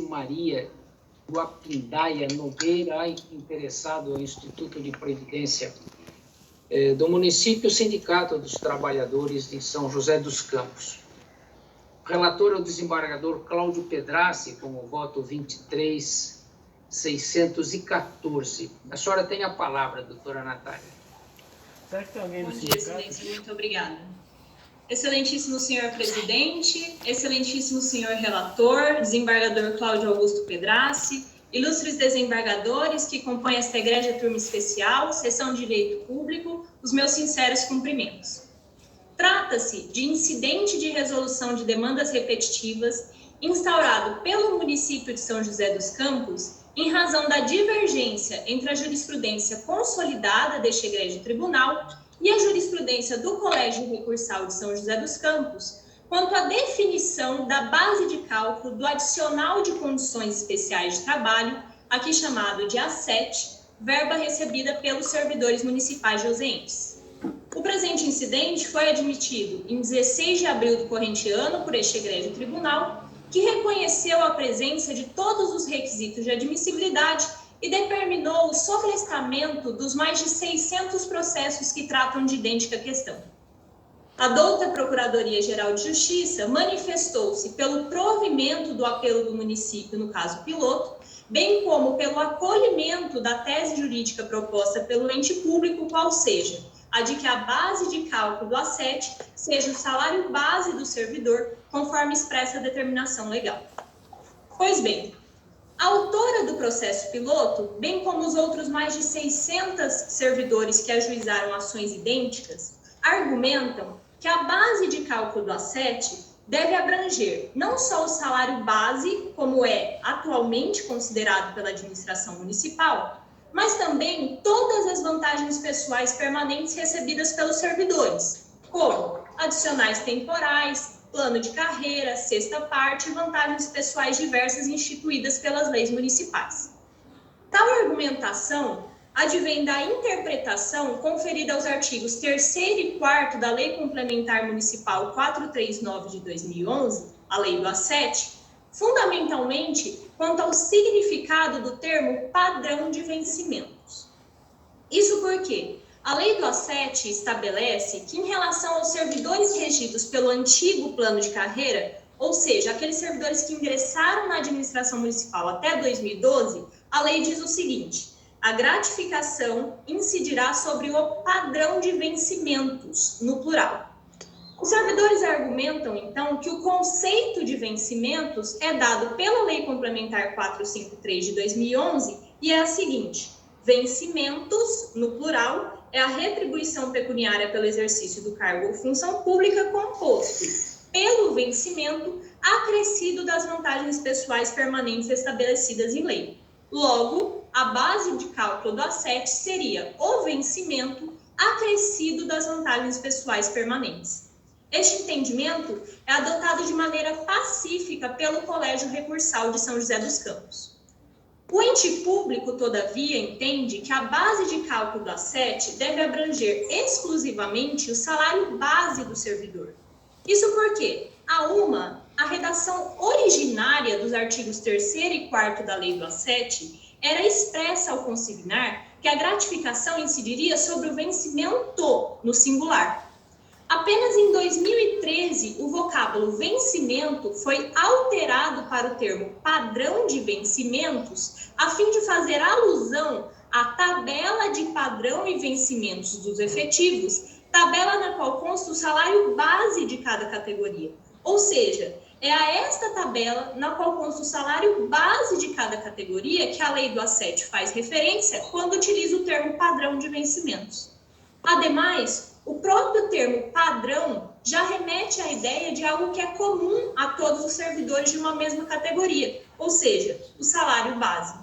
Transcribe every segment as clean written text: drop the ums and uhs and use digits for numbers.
Maria Guapindaia Nogueira, interessado no Instituto de Previdência do município, Sindicato dos Trabalhadores de São José dos Campos. O relator é o desembargador Cláudio Pedrassi, com o voto 23.614. A senhora tem a palavra, doutora Natália. Bom dia, excelência. Muito obrigada. Excelentíssimo senhor presidente, excelentíssimo senhor relator, desembargador Cláudio Augusto Pedrassi, ilustres desembargadores que compõem esta egrégia turma especial, sessão de direito público, os meus sinceros cumprimentos. Trata-se de incidente de resolução de demandas repetitivas instaurado pelo município de São José dos Campos em razão da divergência entre a jurisprudência consolidada deste egrégio tribunal e a jurisprudência do Colégio Recursal de São José dos Campos quanto à definição da base de cálculo do adicional de condições especiais de trabalho, aqui chamado de A7, verba recebida pelos servidores municipais joseenses. O presente incidente foi admitido em 16 de abril do corrente ano por este egrégio tribunal, que reconheceu a presença de todos os requisitos de admissibilidade e determinou o sobrestamento dos mais de 600 processos que tratam de idêntica questão. A douta Procuradoria-Geral de Justiça manifestou-se pelo provimento do apelo do município, no caso piloto, bem como pelo acolhimento da tese jurídica proposta pelo ente público, qual seja a de que a base de cálculo do A7 seja o salário base do servidor, conforme expressa a determinação legal. Pois bem, a autora do processo piloto, bem como os outros mais de 600 servidores que ajuizaram ações idênticas, argumentam que a base de cálculo do A7 deve abranger não só o salário base, como é atualmente considerado pela administração municipal, mas também todas as vantagens pessoais permanentes recebidas pelos servidores, como adicionais temporais, plano de carreira, sexta parte e vantagens pessoais diversas instituídas pelas leis municipais. Tal argumentação advém da interpretação conferida aos artigos 3º e 4º da Lei Complementar Municipal 439 de 2011, a Lei do A7, fundamentalmente quanto ao significado do termo padrão de vencimentos. Isso porque a Lei do A7 estabelece que, em relação aos servidores regidos pelo antigo plano de carreira, ou seja, aqueles servidores que ingressaram na administração municipal até 2012, a lei diz o seguinte: a gratificação incidirá sobre o padrão de vencimentos, no plural. Os servidores argumentam, então, que o conceito de vencimentos é dado pela Lei Complementar 453 de 2011 e é a seguinte: vencimentos, no plural, é a retribuição pecuniária pelo exercício do cargo ou função pública composto pelo vencimento acrescido das vantagens pessoais permanentes estabelecidas em lei. Logo, a base de cálculo do A7 seria o vencimento acrescido das vantagens pessoais permanentes. Este entendimento é adotado de maneira pacífica pelo Colégio Recursal de São José dos Campos. O ente público, todavia, entende que a base de cálculo do A7 deve abranger exclusivamente o salário base do servidor. Isso porque, a redação originária dos artigos 3º e 4º da Lei do A7 era expressa ao consignar que a gratificação incidiria sobre o vencimento no singular. Apenas em 2013, o vocábulo vencimento foi alterado para o termo padrão de vencimentos, a fim de fazer alusão à tabela de padrão e vencimentos dos efetivos, tabela na qual consta o salário base de cada categoria. Ou seja, é a esta tabela na qual consta o salário base de cada categoria que a lei do A7 faz referência quando utiliza o termo padrão de vencimentos. Ademais, o próprio termo padrão já remete à ideia de algo que é comum a todos os servidores de uma mesma categoria, ou seja, o salário base.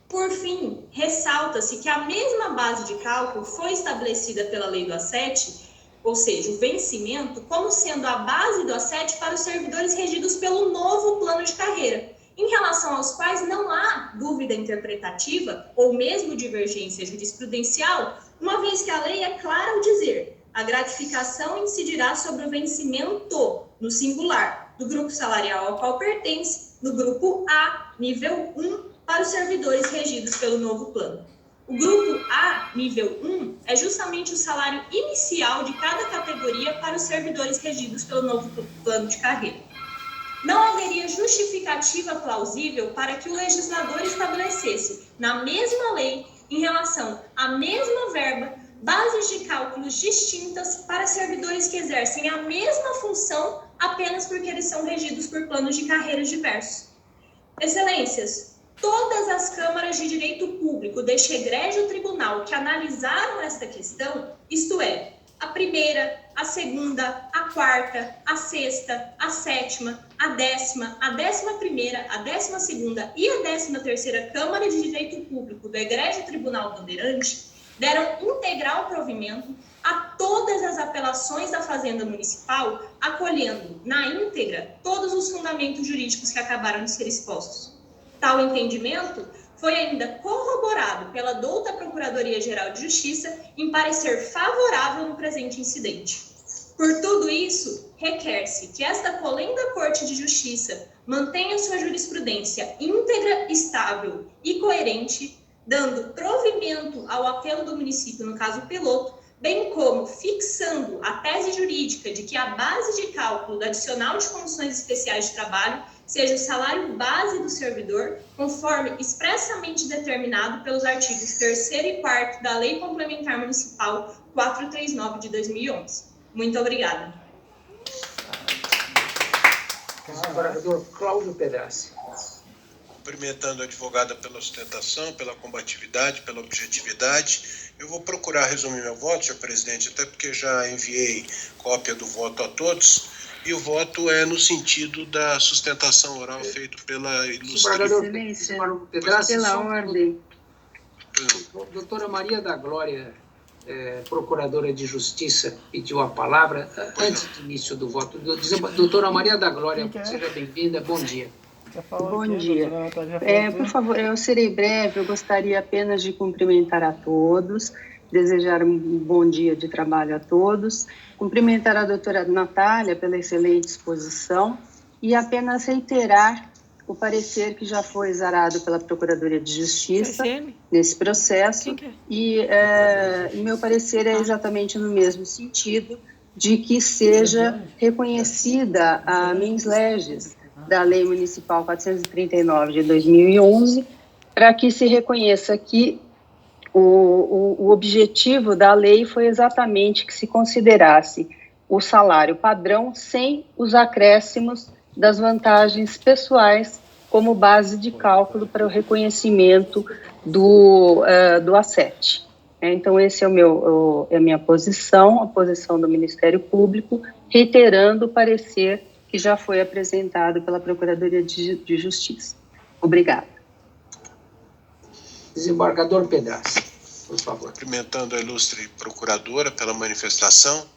Por fim, ressalta-se que a mesma base de cálculo foi estabelecida pela lei do A7, ou seja, o vencimento, como sendo a base do A7 para os servidores regidos pelo novo plano de carreira, em relação aos quais não há dúvida interpretativa ou mesmo divergência jurisprudencial, uma vez que a lei é clara ao dizer: a gratificação incidirá sobre o vencimento, no singular, do grupo salarial ao qual pertence, no grupo A, nível 1, para os servidores regidos pelo novo plano. O grupo A, nível 1, é justamente o salário inicial de cada categoria para os servidores regidos pelo novo plano de carreira. Não haveria justificativa plausível para que o legislador estabelecesse, na mesma lei, em relação à mesma verba, bases de cálculos distintas para servidores que exercem a mesma função apenas porque eles são regidos por planos de carreiras diversos. Excelências, todas as câmaras de direito público deste egrégio tribunal que analisaram esta questão, isto é, a primeira, a segunda, a quarta, a sexta, a sétima, a 10ª, a 11ª, a 12ª e a 13ª Câmara de Direito Público do Egrégio Tribunal Bandeirante deram integral provimento a todas as apelações da Fazenda Municipal, acolhendo na íntegra todos os fundamentos jurídicos que acabaram de ser expostos. Tal entendimento foi ainda corroborado pela douta Procuradoria-Geral de Justiça em parecer favorável no presente incidente. Por tudo isso, requer-se que esta polenda Corte de Justiça mantenha sua jurisprudência íntegra, estável e coerente, dando provimento ao apelo do município no caso piloto, bem como fixando a tese jurídica de que a base de cálculo do adicional de condições especiais de trabalho seja o salário base do servidor, conforme expressamente determinado pelos artigos 3º e 4º da Lei Complementar Municipal 439 de 2011. Muito obrigada. Desembargador Cláudio Pedrassi. Cumprimentando a advogada pela sustentação, pela combatividade, pela objetividade. Eu vou procurar resumir meu voto, senhor presidente, até porque já enviei cópia do voto a todos, e o voto é no sentido da sustentação oral feito pela ilustre... Excelência, Pedrassi, pela ordem. Doutora Maria da Glória, procuradora de Justiça, pediu a palavra antes do início do voto. Doutora Maria da Glória, seja bem-vinda, bom dia. Bom dia. Por favor, eu serei breve, eu gostaria apenas de cumprimentar a todos, desejar um bom dia de trabalho a todos, cumprimentar a doutora Natália pela excelente exposição e apenas reiterar o parecer que já foi exarado pela Procuradoria de Justiça nesse processo e meu parecer é exatamente no mesmo sentido de que seja reconhecida a mens legis da Lei Municipal 439 de 2011, para que se reconheça que o objetivo da lei foi exatamente que se considerasse o salário padrão sem os acréscimos das vantagens pessoais como base de cálculo para o reconhecimento do A7. Então, esse é a minha posição, a posição do Ministério Público, reiterando o parecer que já foi apresentado pela Procuradoria de Justiça. Obrigada. Desembargador Pedrassi, por favor. Cumprimentando a ilustre procuradora pela manifestação,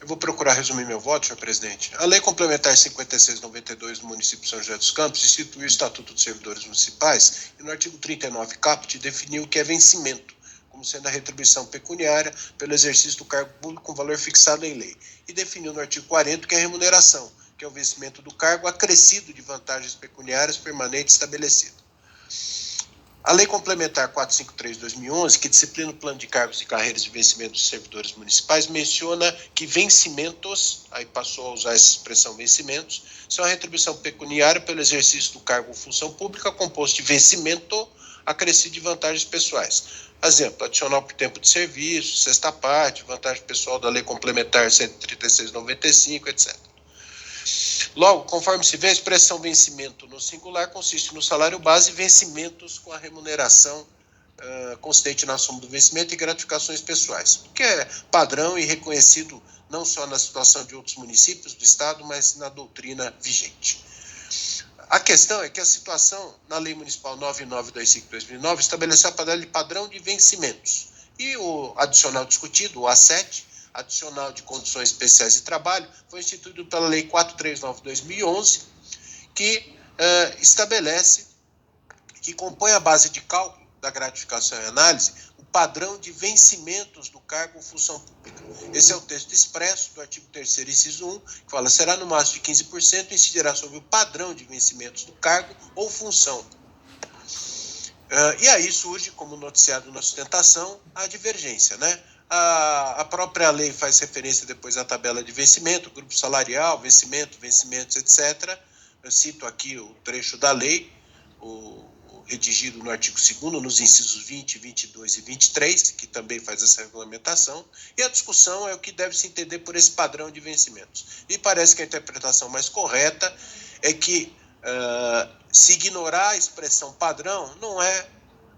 eu vou procurar resumir meu voto, senhor presidente. A Lei Complementar 5692 do município de São José dos Campos instituiu o Estatuto dos Servidores Municipais e no artigo 39 caput definiu o que é vencimento, como sendo a retribuição pecuniária pelo exercício do cargo público com valor fixado em lei. E definiu no artigo 40 que é a remuneração, que é o vencimento do cargo acrescido de vantagens pecuniárias permanentes estabelecido. A Lei Complementar 453 de 2011, que disciplina o plano de cargos e carreiras de vencimento dos servidores municipais, menciona que vencimentos, aí passou a usar essa expressão vencimentos, são a retribuição pecuniária pelo exercício do cargo ou função pública composto de vencimento acrescido de vantagens pessoais. Exemplo, adicional por tempo de serviço, sexta parte, vantagem pessoal da Lei Complementar 136/95, etc. Logo, conforme se vê, a expressão vencimento no singular consiste no salário base e vencimentos com a remuneração consistente na soma do vencimento e gratificações pessoais, que é padrão e reconhecido não só na situação de outros municípios do Estado, mas na doutrina vigente. A questão é que a situação na Lei Municipal 9925/2009 estabeleceu a padrão de vencimentos. E o adicional discutido, o A7, adicional de condições especiais de trabalho, foi instituído pela Lei 439/2011, que estabelece que compõe a base de cálculo da gratificação e análise o padrão de vencimentos do cargo ou função pública. Esse é o texto expresso do artigo 3º, inciso 1, que fala: será no máximo de 15% e incidirá sobre o padrão de vencimentos do cargo ou função. E aí surge, como noticiado na sustentação, a divergência, né? A própria lei faz referência depois à tabela de vencimento, grupo salarial, vencimentos, etc. Eu cito aqui o trecho da lei, redigido no artigo 2º, nos incisos 20, 22 e 23, que também faz essa regulamentação, e a discussão é o que deve se entender por esse padrão de vencimentos. E parece que a interpretação mais correta é que se ignorar a expressão padrão não é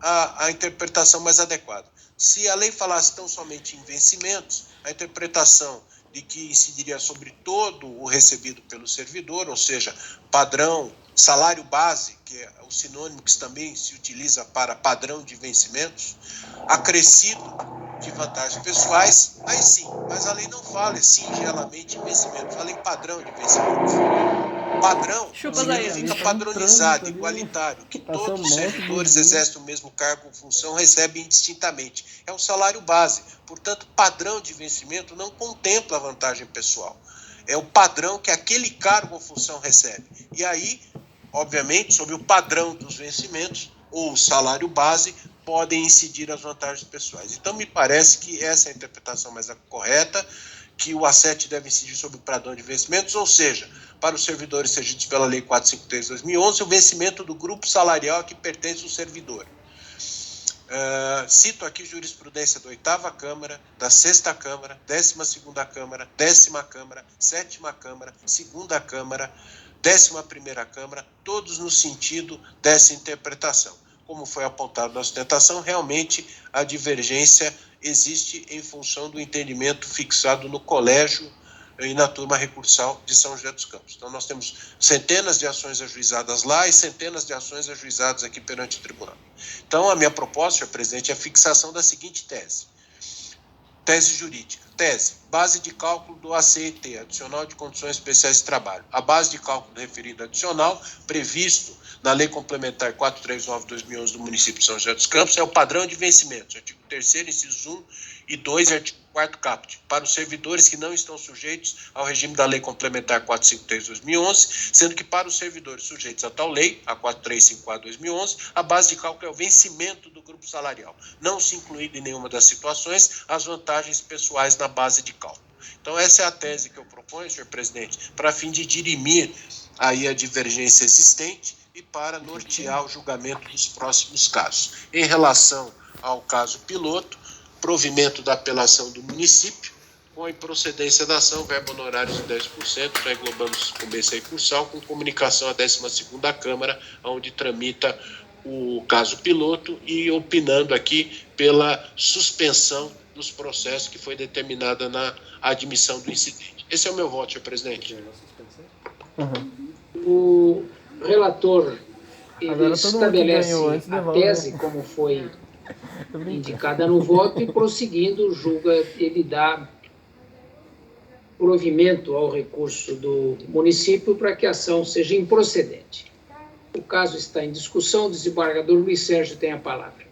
a interpretação mais adequada. Se a lei falasse tão somente em vencimentos, a interpretação de que incidiria sobre todo o recebido pelo servidor, ou seja, padrão, salário base, que é o sinônimo que também se utiliza para padrão de vencimentos, acrescido de vantagens pessoais, aí sim, mas a lei não fala singelamente em vencimentos, fala em padrão de vencimentos. Padrão significa padronizado, igualitário, que todos os servidores exercem o mesmo cargo ou função, recebem indistintamente. É o salário base. Portanto, padrão de vencimento não contempla a vantagem pessoal. É o padrão que aquele cargo ou função recebe. E aí, obviamente, sobre o padrão dos vencimentos ou o salário base, podem incidir as vantagens pessoais. Então, me parece que essa é a interpretação mais correta, que o A7 deve incidir sobre o padrão de vencimentos, ou seja, para os servidores regidos pela Lei 453/2011, o vencimento do grupo salarial a que pertence o servidor. Cito aqui jurisprudência da 8ª Câmara, da 6ª Câmara, 12ª Câmara, 10ª Câmara, 7ª Câmara, 2ª Câmara, 11ª Câmara, todos no sentido dessa interpretação. Como foi apontado na sustentação, realmente a divergência existe em função do entendimento fixado no colégio e na turma recursal de São José dos Campos. Então, nós temos centenas de ações ajuizadas lá e centenas de ações ajuizadas aqui perante o tribunal. Então, a minha proposta, senhor presidente, é a fixação da seguinte tese. Tese jurídica. Tese: base de cálculo do ACET, Adicional de Condições Especiais de Trabalho. A base de cálculo do referido adicional, previsto na Lei Complementar 439/2011 do município de São José dos Campos, é o padrão de vencimentos, artigo 3º, incisos 1 e 2, e artigo 4º caput, para os servidores que não estão sujeitos ao regime da Lei Complementar 453/2011, sendo que para os servidores sujeitos a tal lei, a 4354/2011, a base de cálculo é o vencimento do grupo salarial, não se incluindo em nenhuma das situações as vantagens pessoais na base de cálculo. Então, essa é a tese que eu proponho, senhor presidente, para fim de dirimir aí a divergência existente e para nortear o julgamento dos próximos casos. Em relação ao caso piloto, provimento da apelação do município, com a improcedência da ação, verba honorários de 10%, já englobamos incumbência recursal, com comunicação à 12ª Câmara, onde tramita o caso piloto, e opinando aqui pela suspensão dos processos que foi determinada na admissão do incidente. Esse é o meu voto, senhor presidente. O relator ele estabelece a tese como foi indicada no voto e, prosseguindo, julga ele dá provimento ao recurso do município para que a ação seja improcedente. O caso está em discussão. O desembargador Luiz Sérgio tem a palavra.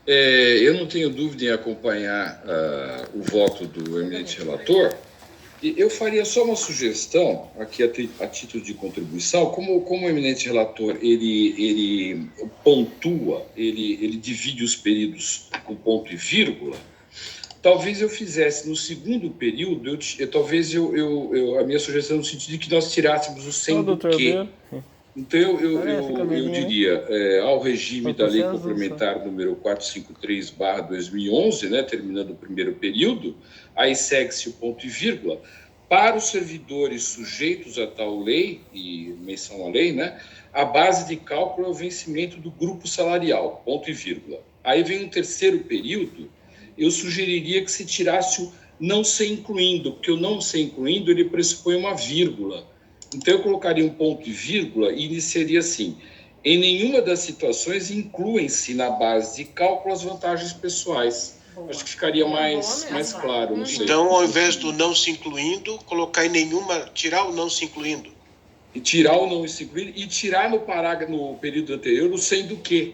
Eu não tenho dúvida em acompanhar o voto do eminente relator. Eu faria só uma sugestão, aqui a título de contribuição, como o eminente relator ele pontua, ele divide os períodos com ponto e vírgula, talvez eu fizesse no segundo período, a minha sugestão no sentido de que nós tirássemos o sendo que. Então, eu diria, ao regime da Lei Complementar número 453/2011, né, terminando o primeiro período, aí segue-se o ponto e vírgula, para os servidores sujeitos a tal lei, e menção à lei, né, a base de cálculo é o vencimento do grupo salarial, ponto e vírgula. Aí vem um terceiro período, eu sugeriria que se tirasse o não ser incluindo, porque o não ser incluindo, ele pressupõe uma vírgula. Então, eu colocaria um ponto e vírgula e iniciaria assim: em nenhuma das situações incluem-se na base de cálculo as vantagens pessoais. Acho que ficaria mais claro. Não sei. Então, ao invés do não se incluindo, colocar em nenhuma, tirar o não se incluindo. E tirar o não se incluindo e tirar no período anterior o sendo que.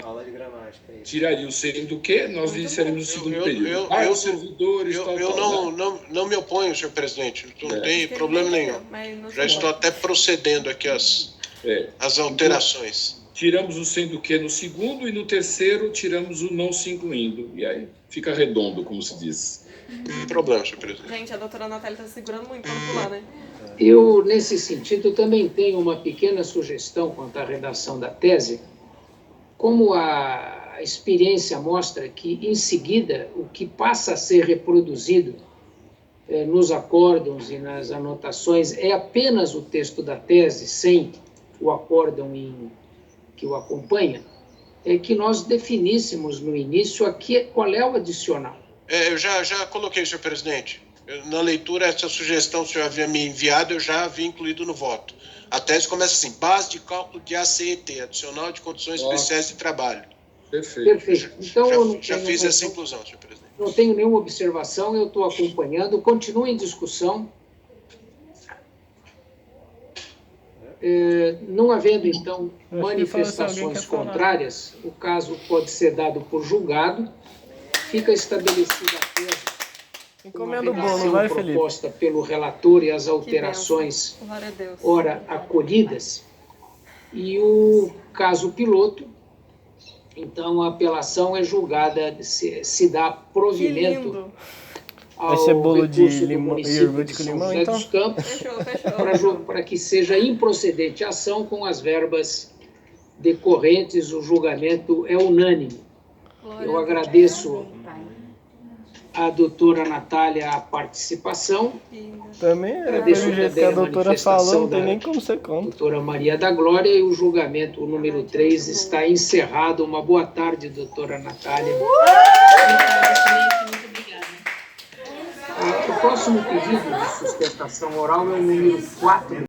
Aula de gramática. Tiraria o sendo que, nós iniciaríamos o segundo período. Para os servidores, não me oponho, senhor presidente. Não tem problema nenhum. Já estou até procedendo aqui as alterações. Tiramos o sendo que no segundo e no terceiro tiramos o não se incluindo. E aí fica redondo, como se diz. Não tem problema, senhor presidente. Gente, a doutora Natália está segurando muito para não pular, né? Eu, nesse sentido, também tenho uma pequena sugestão quanto à redação da tese. Como a experiência mostra que, em seguida, o que passa a ser reproduzido nos acórdãos e nas anotações é apenas o texto da tese, sem o acórdão que o acompanha, é que nós definíssemos no início aqui qual é o adicional. Eu já coloquei, senhor presidente. Na leitura, essa sugestão que o senhor havia me enviado, eu já havia incluído no voto. A tese começa assim: base de cálculo de ACET, adicional de condições especiais de trabalho. Perfeito. Então, já fiz essa inclusão, senhor presidente. Não tenho nenhuma observação, eu estou acompanhando. Continua em discussão. Não havendo, então, manifestações contrárias, o caso pode ser dado por julgado. Fica estabelecida a tese. Encomenda o bolo, vai, Felipe. Proposta pelo relator e as alterações ora acolhidas. E o caso piloto, então a apelação é julgada, se dá provimento ao vai ser bolo de recurso do limão, município de São José dos Campos, para que seja improcedente a ação com as verbas decorrentes. O julgamento é unânime. Eu agradeço a doutora Natália a participação. Também, pelo jeito que a doutora falou, não tem nem como ser contra. Doutora Maria da Glória, e o julgamento número 3 está encerrado. Uma boa tarde, doutora Natália. Muito obrigada. O próximo pedido de sustentação oral é o número 4.